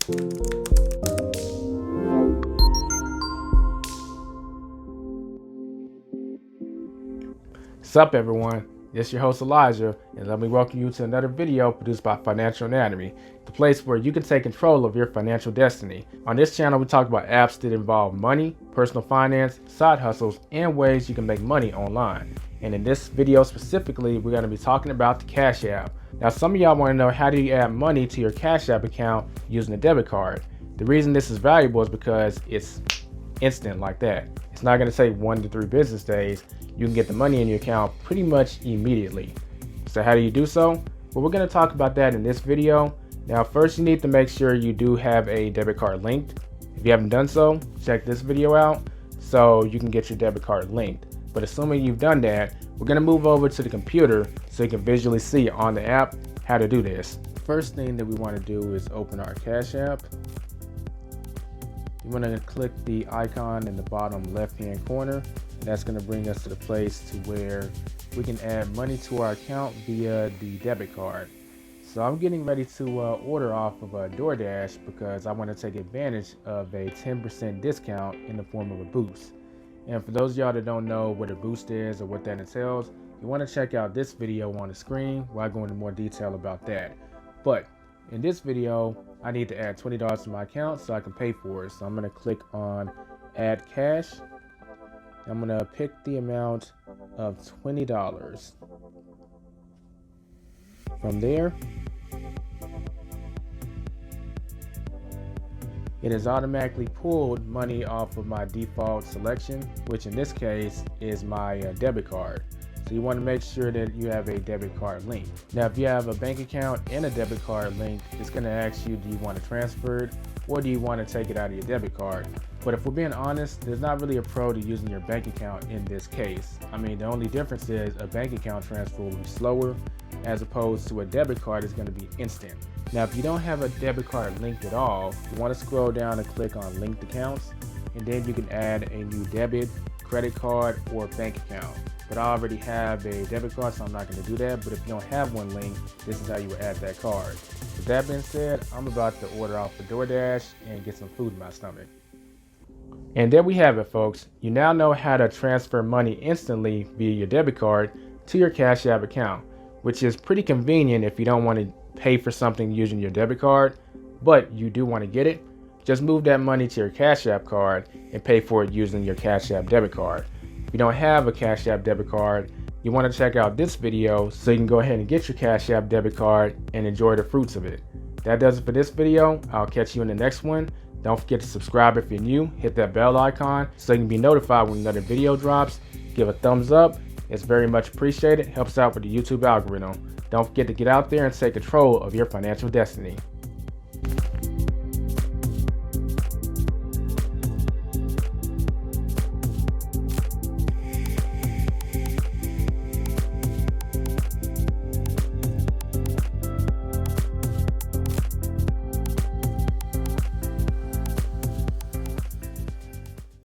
What's up, everyone? This is your host Elijah, and let me welcome you to another video produced by Financial Anatomy, the place where you can take control of your financial destiny. On this channel, we talk about apps that involve money, personal finance, side hustles, and ways you can make money online. And in this video specifically, we're going to be talking about the Cash App. Now, some of y'all want to know, how do you add money to your Cash App account using a debit card? The reason this is valuable is because it's instant like that. It's not going to take 1 to 3 business days. You can get the money in your account pretty much immediately. So how do you do so? Well, we're going to talk about that in this video. Now, first you need to make sure you do have a debit card linked. If you haven't done so, check this video out so you can get your debit card linked. But assuming you've done that, we're going to move over to the computer so you can visually see on the app how to do this. First thing that we want to do is open our Cash App. You want to click the icon in the bottom left hand corner. That's going to bring us to the place to where we can add money to our account via the debit card. So I'm getting ready to order off of DoorDash because I want to take advantage of a 10% discount in the form of a boost. And for those of y'all that don't know what a boost is or what that entails, you want to check out this video on the screen where I go into more detail about that. But in this video, I need to add $20 to my account so I can pay for it. So I'm going to click on Add Cash. I'm going to pick the amount of $20. From there, it has automatically pulled money off of my default selection, which in this case is my debit card. So you want to make sure that you have a debit card link. Now, if you have a bank account and a debit card link, it's going to ask you, do you want to transfer it or do you want to take it out of your debit card? But if we're being honest, there's not really a pro to using your bank account in this case. I mean, the only difference is a bank account transfer will be slower as opposed to a debit card is going to be instant. Now, if you don't have a debit card linked at all, you want to scroll down and click on linked accounts, and then you can add a new debit, credit card, or bank account. But I already have a debit card, so I'm not going to do that. But if you don't have one linked, this is how you would add that card. With that being said, I'm about to order off of DoorDash and get some food in my stomach. And there we have it, folks. You now know how to transfer money instantly via your debit card to your Cash App account, which is pretty convenient if you don't want to pay for something using your debit card, but you do want to get it. Just move that money to your Cash App card and pay for it using your Cash App debit card. If you don't have a Cash App debit card, you want to check out this video so you can go ahead and get your Cash App debit card and enjoy the fruits of it. That does it for this video. I'll catch you in the next one. Don't forget to subscribe if you're new. Hit that bell icon so you can be notified when another video drops. Give a thumbs up. It's very much appreciated. Helps out with the YouTube algorithm. Don't forget to get out there and take control of your financial destiny.